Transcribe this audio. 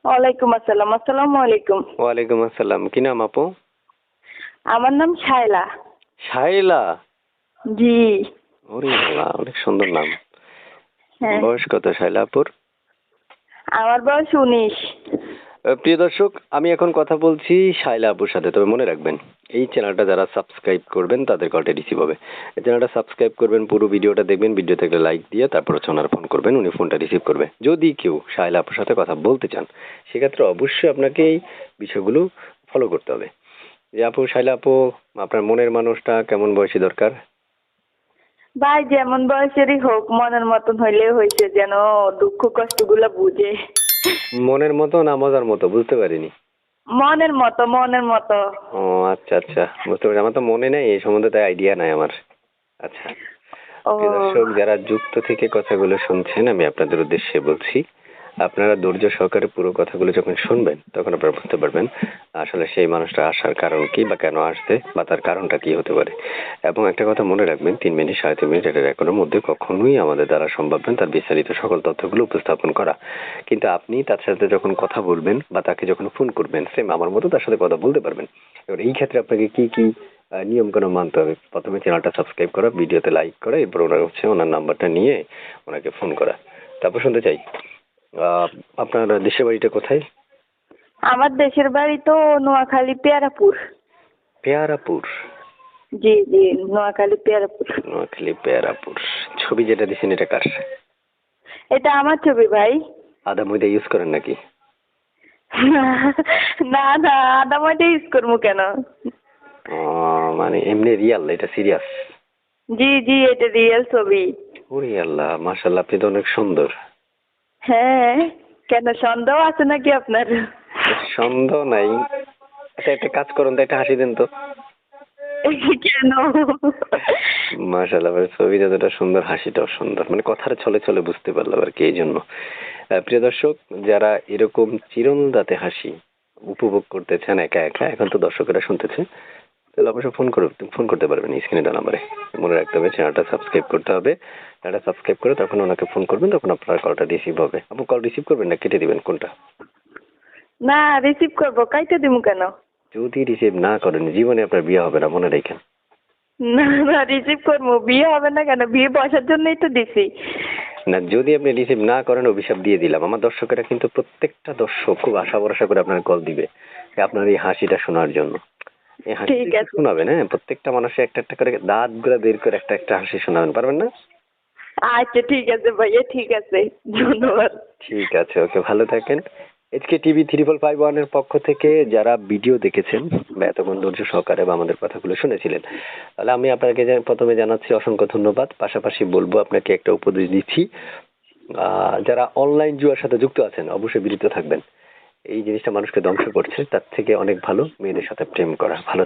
ওয়ালাইকুম আসসালাম। আসসালামু আলাইকুম। ওয়ালাইকুম আসসালাম। কি নাম আপু? আমার নাম শায়লা। শাইলা? জি। ওরে আল্লাহ, অনেক সুন্দর নাম। হ্যাঁ। বয়স কত শাইলা আপুর? আমার বয়স 19। প্রিয় দর্শক, আমি এখন কথা বলছি শাইলা আপুর সাথে। তবে মনে রাখবেন, এই চ্যানেলটা যারা সাবস্ক্রাইব করবেন তাদের কলটা রিসিভ হবে। এই চ্যানেলটা সাবস্ক্রাইব করবেন, পুরো ভিডিওটা দেখবেন, ভিডিওতে একটা লাইক দিয়ে তারপর হচ্ছে ওনার ফোন করবেন, উনি ফোনটা রিসিভ করবে। যদি কেউ শাইলা আপুর সাথে কথা বলতে চান, সেক্ষেত্রে অবশ্যই আপনাকে এই বিষয়গুলো ফলো করতে হবে। যে আপু, শাইলা আপু, আপনার মনের মানুষটা কেমন বয়সী দরকার? ভাই যেমন বয়সেরই হোক, মনের মতন হইলেও হয়েছে, যেন দুঃখ কষ্টগুলো বুঝে। মনের মতো না মজার মতো? বুঝতে পারিনি। মনের মতো, মনের মতো। ও আচ্ছা আচ্ছা, বুঝতে পারছি। আমার তো মনে নেই এই সম্বন্ধে, তাই আইডিয়া নাই আমার। আচ্ছা, ও। প্রিয় দর্শক যারা যুক্ত থেকে কথাগুলো শুনছেন, আমি আপনাদের উদ্দেশ্যে বলছি, আপনারা ধৈর্য সহকারে পুরো কথাগুলো যখন শুনবেন তখন আপনারা বুঝতে পারবেন আসলে সেই মানুষটা আসার কারণ কি, বা কেন আসছে, বা তার কারণটা কি হতে পারে। এবং একটা কথা মনে রাখবেন, 3 মিনিট 3.5 মিনিট এটা রেকর্ডের মধ্যে কখনোই আমাদের দ্বারা সম্ভব নয় তার বিস্তারিত সকল তথ্যগুলো উপস্থাপন করা। কিন্তু আপনি তার সাথে যখন কথা বলবেন বা তাকে যখন ফোন করবেন, সেম আমার মতো তার সাথে কথা বলতে পারবেন। এবার এই ক্ষেত্রে আপনাকে কি কি নিয়ম কানুন মানতে হবে? প্রথমে চ্যানেলটা সাবস্ক্রাইব করা, ভিডিওতে লাইক করা, এরপর ওনার হচ্ছে ওনার নাম্বারটা নিয়ে ওনাকে ফোন করা। তারপর শুনতে চাই, আহ, আপনার দেশের বাড়িটা কোথায়? আমার দেশের বাড়ি তো নোয়াখালী পেয়ারাপুর। পেয়ারাপুর? জি জি, নোয়াখালী পেয়ারাপুর। নোয়াখালী পেয়ারাপুর। ছবি যেটা দিচ্ছেন এটা কার? এটা আমার ছবি ভাই। আদা ময়দা ইউজ করেন নাকি? না না, আদা ময়দা ইউজ করবো কেন? মানে এমনি রিয়াল, এটা সিরিয়াস? জি জি, এটা রিয়েল ছবি। ওরে আল্লাহ, মাশাল্লাহ, আপনি তো অনেক সুন্দর। হ্যাঁ, কেন সন্দেহ আছে নাকি আপনার? সন্দেহ নাই। আচ্ছা, একটা কাজ করুন তো, একটা হাসি দেন তো। কেন? মাশাআল্লাহ ভাই, ছবি যতটা সুন্দর হাসিটাও সুন্দর, মানে কথার ছলে ছলে বুঝতে পারলাম আর কি, এই জন্য। প্রিয় দর্শক, যারা এরকম চিরন্দাতে হাসি উপভোগ করতে চান একা একা, এখন তো দর্শকেরা শুনতেছে, তাহলে অবশ্যই ফোন করতে পারবেন স্ক্রিনে দেওয়া নাম্বারে। মনে রাখতে হবে চ্যানেলটা সাবস্ক্রাইব করতে হবে। চ্যানেলটা সাবস্ক্রাইব করে তখন ওনাকে ফোন করবেন, তখন আপনার কলটা রিসিভ হবে। আপনি কল রিসিভ করবেন না কেটে দিবেন, কোনটা? না, রিসিভ করবো, কাইতে দিমু কেন? যদি রিসিভ না করেন, জীবনে আপনার বিয়ে হবে না, মনে রাখেন। না না, রিসিভ করবো, বিয়ে হবে না কেন? বিয়ে বসার জন্যই তো দিছি। না, যদি আপনি রিসিভ না করেন, অভিশাপ দিয়ে দিলাম। আমার দর্শকেরা কিন্তু প্রত্যেকটা দর্শক খুব আশা ভরসা করে আপনার কল দিবে, যে আপনার এই হাসিটা শোনার জন্য। এই হাসিটা ঠিক একটু আছে। শোনাবেন, হ্যাঁ? প্রত্যেকটা মানুষের একটা একটা করে দাঁত গুলা বের করে একটা একটা হাসি শোনাবেন, পারবেন না? আচ্ছা ঠিক আছে ভাইয়া, ঠিক আছে। ধন্যবাদ। ঠিক আছে, ওকে, ভালো থাকেন। এইচকে টিভি 3551 এর পক্ষ থেকে যারা ভিডিও দেখেছেন বা এতক্ষণ ধৈর্য সহকারে বা আমাদের কথাগুলো শুনেছিলেন, তাহলে আমি আপনাকে প্রথমে জানাচ্ছি অসংখ্য ধন্যবাদ। পাশাপাশি বলবো, আপনাকে একটা উপদেশ দিচ্ছি, যারা অনলাইন জুয়ার সাথে যুক্ত আছেন অবশ্যই বিরত থাকবেন। এই জিনিসটা মানুষকে ধ্বংস করছে, তার থেকে অনেক ভালো মেয়েদের সাথে প্রেম করা ভালো।